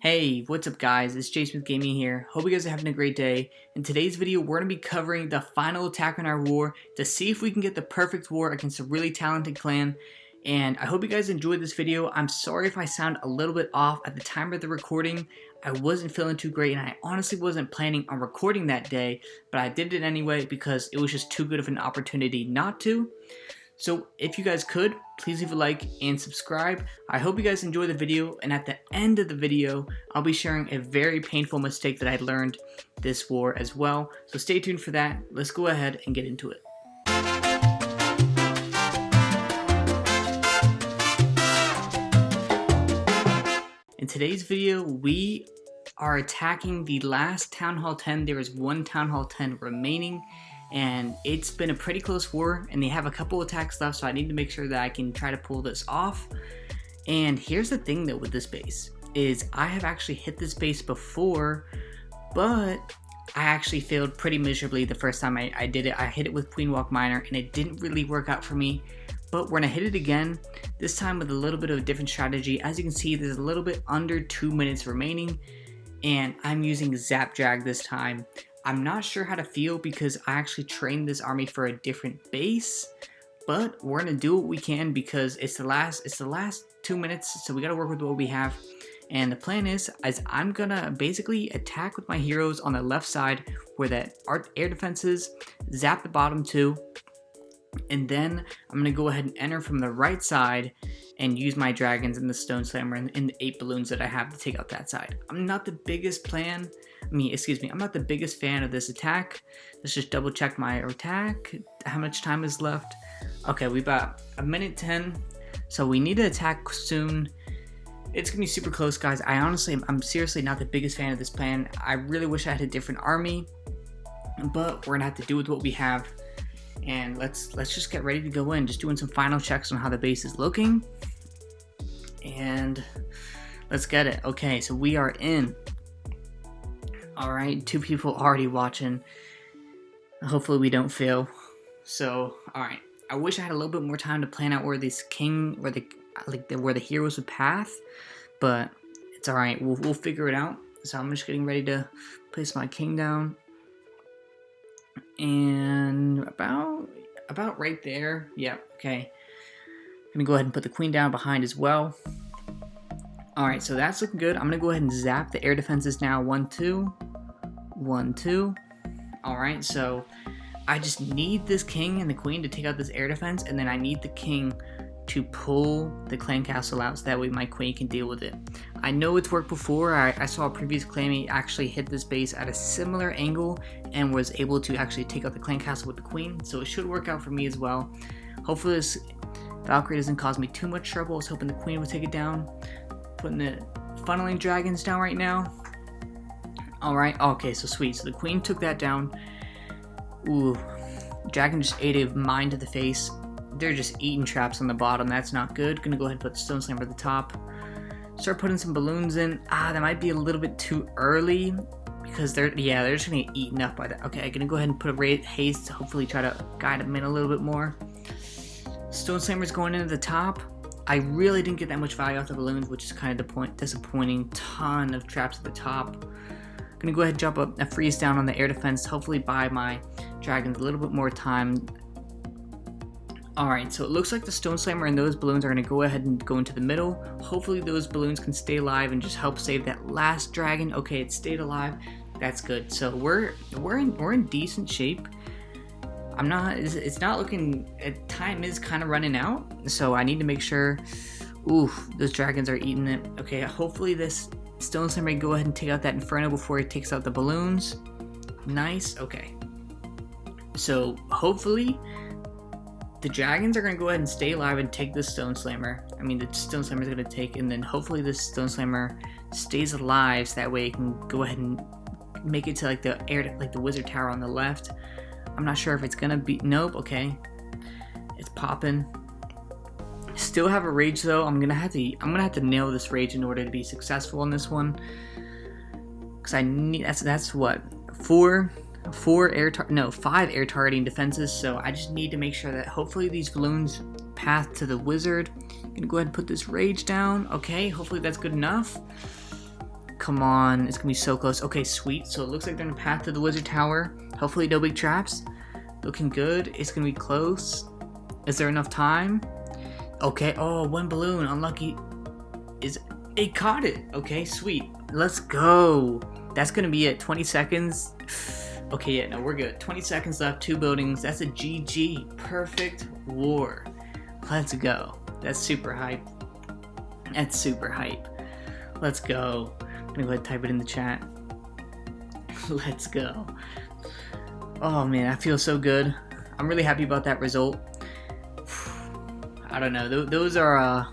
Hey, what's up guys, it's Jsmith Gaming here. Hope you guys are having a great day. In today's video, we're going to be covering the final attack on our war to see if we can get the perfect war against a really talented clan. And I hope you guys enjoyed this video. I'm sorry if I sound a little bit off at the time of the recording. I wasn't feeling too great and I honestly wasn't planning on recording that day, but I did it anyway because it was just too good of an opportunity not to. So if you guys could, please leave a like and subscribe. I hope you guys enjoy the video, and at the end of the video, I'll be sharing a very painful mistake that I learned this war as well. So stay tuned for that. Let's go ahead and get into it. In today's video, we are attacking the last Town Hall 10. There is one Town Hall 10 remaining. And it's been a pretty close war, and they have a couple attacks left, so I need to make sure that I can try to pull this off. And here's the thing though with this base, is I have actually hit this base before, but I actually failed pretty miserably the first time I did it. I hit it with Queen Walk Miner, and it didn't really work out for me. But we're gonna hit it again, this time with a little bit of a different strategy. As you can see, there's a little bit under 2 minutes remaining, and I'm using zapdrag this time. I'm not sure how to feel because I actually trained this army for a different base, but we're gonna do what we can because it's the last 2 minutes, so we gotta work with what we have. And the plan is I'm gonna basically attack with my heroes on the left side where that air defense is, zap the bottom two, and then I'm gonna go ahead and enter from the right side and use my dragons and the stone slammer and the 8 balloons that I have to take out that side. I'm not the biggest I'm not the biggest fan of this attack. Let's just double check my attack. How much time is left? Okay, we got a minute 10. So we need to attack soon. It's gonna be super close, guys. I'm seriously not the biggest fan of this plan. I really wish I had a different army, but we're gonna have to do with what we have. And let's just get ready to go in. Just doing some final checks on how the base is looking. And let's get it. Okay, so we are in. Alright, 2 people already watching. Hopefully we don't fail. So, alright. I wish I had a little bit more time to plan out where this king, where the heroes would path, but it's alright. We'll figure it out. So I'm just getting ready to place my king down. And about right there. Yeah, okay. I'm gonna go ahead and put the queen down behind as well. Alright, so that's looking good. I'm gonna go ahead and zap the air defenses now. 1, 2. 1, 2. Alright, so I just need this king and the queen to take out this air defense, and then I need the king to pull the clan castle out so that way my queen can deal with it. I know it's worked before. I saw a previous clanmate actually hit this base at a similar angle and was able to actually take out the clan castle with the queen, so it should work out for me as well. Hopefully this Valkyrie doesn't cause me too much trouble. I was hoping the queen would take it down. Putting the funneling dragons down right now. Alright, okay, so sweet. So the queen took that down. Ooh, dragon just ate a mine to the face. They're just eating traps on the bottom. That's not good. Gonna go ahead and put the stone slammer at the top. Start putting some balloons in. That might be a little bit too early because they're just gonna get eaten up by that. Okay, I'm gonna go ahead and put a haste to hopefully try to guide them in a little bit more. Stone slammer's going in at the top. I really didn't get that much value off the balloons, which is kind of disappointing. Ton of traps at the top. Gonna go ahead and drop a freeze down on the air defense, hopefully buy my dragons a little bit more time. Alright, so it looks like the stone slammer and those balloons are gonna go ahead and go into the middle. Hopefully those balloons can stay alive and just help save that last dragon. Okay, it stayed alive. That's good. So we're in decent shape. It's not looking, time is kind of running out, so I need to make sure, those dragons are eating it. Okay, hopefully this stone slammer can go ahead and take out that inferno before he takes out the balloons. Nice, okay. So hopefully the dragons are going to go ahead and stay alive and take this stone slammer. The stone slammer is going to take, and then hopefully this stone slammer stays alive so that way it can go ahead and make it to the wizard tower on the left. I'm not sure if it's gonna be. Nope. Okay, it's popping. Still have a rage though. I'm gonna have to nail this rage in order to be successful in this one. Cause I need. That's what 5 air targeting defenses. So I just need to make sure that hopefully these balloons path to the wizard. I'm gonna go ahead and put this rage down. Okay. Hopefully that's good enough. come on. It's gonna be so close. Okay, sweet. So it looks like they're in the path to the wizard tower. Hopefully no big traps. Looking good. It's gonna be close. Is there enough time? Okay. Oh, one balloon. Unlucky. It caught it. Okay, sweet. Let's go. That's gonna be it. 20 seconds. Okay, yeah, no, we're good. 20 seconds left. 2 buildings. That's a GG. Perfect war. Let's go. That's super hype. That's super hype. Let's go. I'm gonna go ahead and type it in the chat. Let's go. Oh man, I feel so good. I'm really happy about that result. I don't know. Those are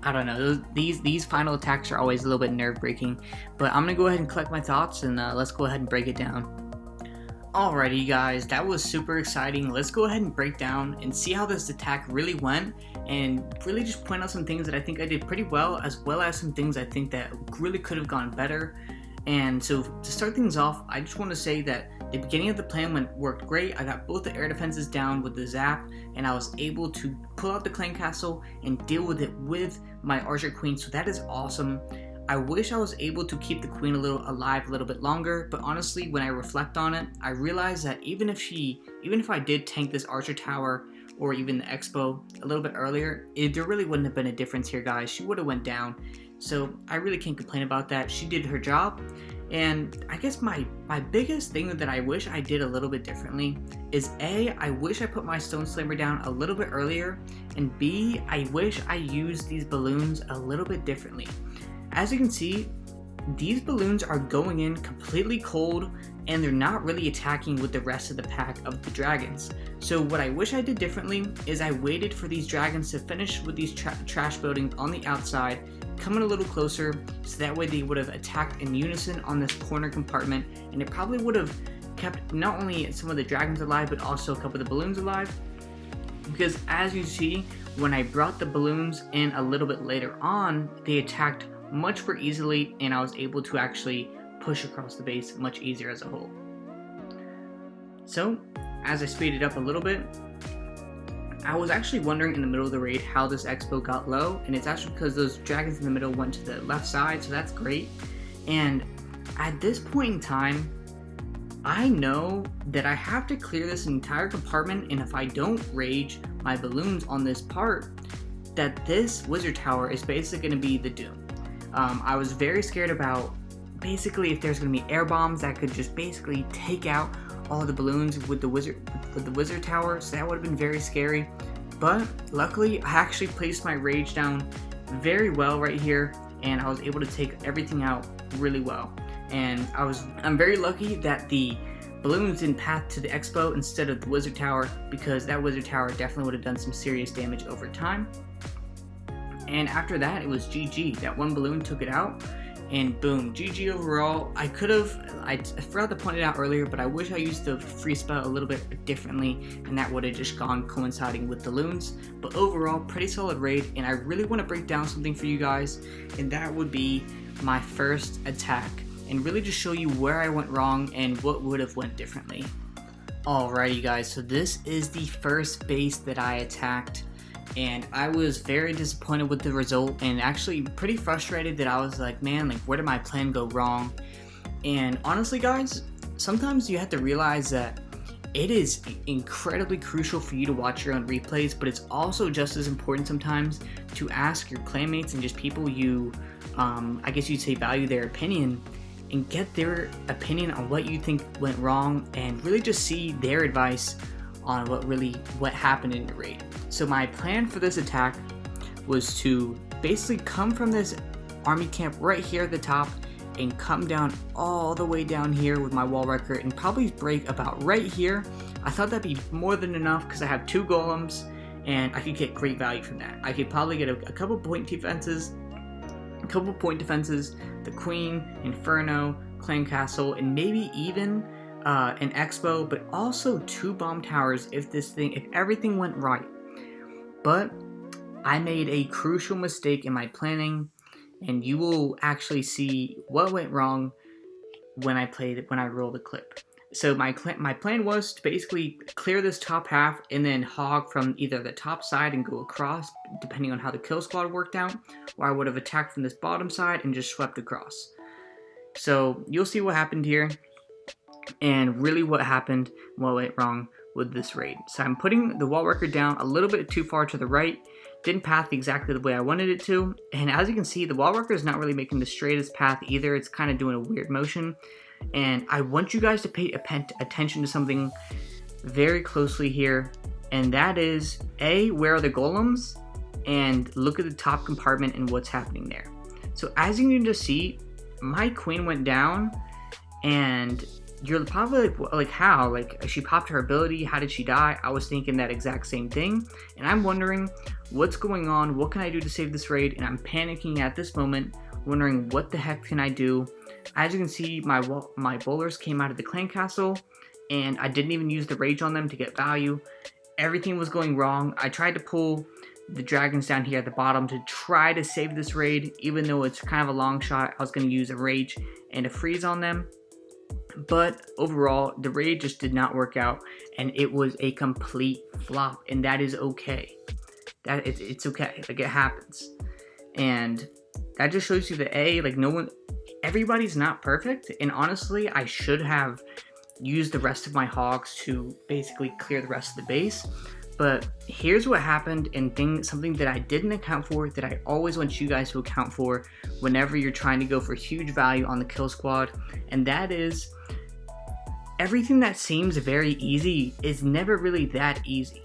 I don't know. These final attacks are always a little bit nerve-wracking. But I'm gonna go ahead and collect my thoughts and let's go ahead and break it down. Alrighty guys, that was super exciting. Let's go ahead and break down and see how this attack really went and really just point out some things that I think I did pretty well as some things I think that really could have gone better. And so to start things off, I just want to say that the beginning of the plan worked great. I got both the air defenses down with the zap and I was able to pull out the clan castle and deal with it with my archer queen, so that is awesome. I wish I was able to keep the queen alive a little bit longer, but honestly, when I reflect on it, I realize that even if I did tank this archer tower or even the expo a little bit earlier, there really wouldn't have been a difference here, guys. She would have went down. So I really can't complain about that. She did her job. And I guess my biggest thing that I wish I did a little bit differently is A, I wish I put my stone slammer down a little bit earlier, and B, I wish I used these balloons a little bit differently. As you can see, these balloons are going in completely cold and they're not really attacking with the rest of the pack of the dragons. So what I wish I did differently is I waited for these dragons to finish with these trash buildings on the outside, coming a little closer, so that way they would have attacked in unison on this corner compartment, and it probably would have kept not only some of the dragons alive but also a couple of the balloons alive. Because as you see, when I brought the balloons in a little bit later on, they attacked much more easily and I was able to actually push across the base much easier as a whole. So as I speeded up a little bit, I was actually wondering in the middle of the raid how this expo got low, and it's actually because those dragons in the middle went to the left side, so that's great. And at this point in time, I know that I have to clear this entire compartment, and if I don't rage my balloons on this part, that this wizard tower is basically going to be the doom. I was very scared about basically if there's going to be air bombs that could just basically take out all the balloons with the wizard tower, so that would have been very scary. But luckily, I actually placed my rage down very well right here, and I was able to take everything out really well. And I'm very lucky that the balloons didn't path to the expo instead of the wizard tower, because that wizard tower definitely would have done some serious damage over time. And after that, it was GG. That one balloon took it out, and boom, GG overall. I forgot to point it out earlier, but I wish I used the free spell a little bit differently, and that would have just gone coinciding with the loons. But overall, pretty solid raid, and I really want to break down something for you guys, and that would be my first attack, and really just show you where I went wrong and what would have went differently. Alrighty guys, so this is the first base that I attacked, and I was very disappointed with the result and actually pretty frustrated that I was like, man, like where did my plan go wrong? And honestly guys, sometimes you have to realize that it is incredibly crucial for you to watch your own replays, but it's also just as important sometimes to ask your clanmates and just people you, I guess you'd say, value their opinion, and get their opinion on what you think went wrong, and really just see their advice on what happened in the raid. So my plan for this attack was to basically come from this army camp right here at the top and come down all the way down here with my wall wrecker and probably break about right here. I thought that'd be more than enough because I have 2 golems and I could get great value from that. I could probably get a couple point defenses, the queen, inferno, clan castle, and maybe even an expo, but also 2 bomb towers if everything went right. But I made a crucial mistake in my planning, and you will actually see what went wrong when I roll the clip. So my plan was to basically clear this top half and then hog from either the top side and go across, depending on how the kill squad worked out, or I would have attacked from this bottom side and just swept across. So you'll see what happened here, and really what happened, what went wrong with this raid. So I'm putting the wall worker down a little bit too far to the right, didn't path exactly the way I wanted it to, and as you can see, the wall worker is not really making the straightest path either. It's kind of doing a weird motion, and I want you guys to pay attention to something very closely here, and that is, A, where are the golems, and look at the top compartment and what's happening there. So as you can just see, my queen went down, and you're probably like how? Like, she popped her ability, how did she die? I was thinking that exact same thing, and I'm wondering what's going on, what can I do to save this raid, and I'm panicking at this moment, wondering what the heck can I do. As you can see, my bowlers came out of the clan castle, and I didn't even use the rage on them to get value. Everything was going wrong. I tried to pull the dragons down here at the bottom to try to save this raid, even though it's kind of a long shot. I was going to use a rage and a freeze on them, but overall the raid just did not work out, and it was a complete flop, and that is okay. It's okay, like, it happens. And that just shows you that everybody's not perfect, and honestly I should have used the rest of my hogs to basically clear the rest of the base. But here's what happened, and something that I didn't account for, that I always want you guys to account for whenever you're trying to go for huge value on the kill squad, and that is, everything that seems very easy is never really that easy.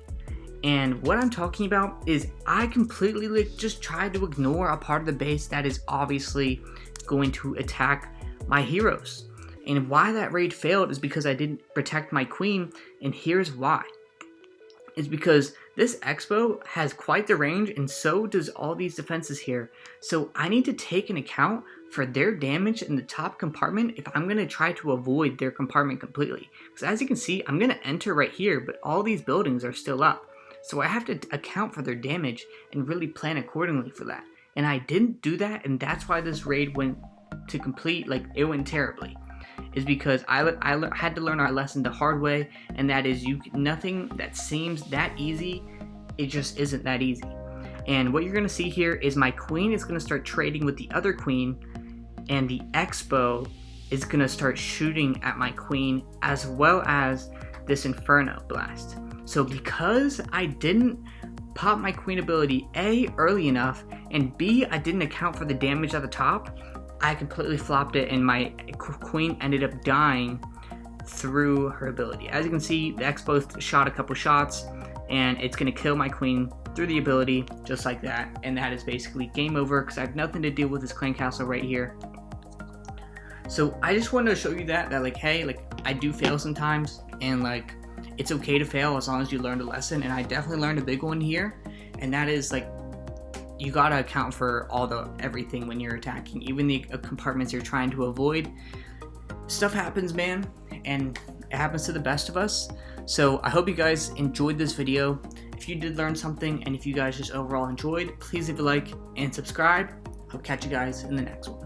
And what I'm talking about is, I completely just tried to ignore a part of the base that is obviously going to attack my heroes. And why that raid failed is because I didn't protect my queen, and here's why. It's because this Expo has quite the range, and so does all these defenses here. So I need to take an account for their damage in the top compartment if I'm going to try to avoid their compartment completely. Because as you can see, I'm going to enter right here, but all these buildings are still up. So I have to account for their damage and really plan accordingly for that. And I didn't do that, and that's why this raid went to complete, like, it went terribly. Is because I had to learn our lesson the hard way, and that is, nothing that seems that easy, it just isn't that easy. And what you're going to see here is my queen is going to start trading with the other queen, and the Expo is going to start shooting at my queen, as well as this Inferno Blast. So because I didn't pop my queen ability, A, early enough, and B, I didn't account for the damage at the top, I completely flopped it, and my queen ended up dying through her ability. As you can see, the Expo shot a couple shots, and it's going to kill my queen through the ability, just like that. And that is basically game over, because I have nothing to do with this clan castle right here. So I just wanted to show you that like, hey, like, I do fail sometimes, and like, it's okay to fail as long as you learned a lesson. And I definitely learned a big one here, and that is, like, you gotta account for everything when you're attacking, even the compartments you're trying to avoid. Stuff happens, man, and it happens to the best of us. So I hope you guys enjoyed this video. If you did learn something, and if you guys just overall enjoyed, please leave a like and subscribe. I'll catch you guys in the next one.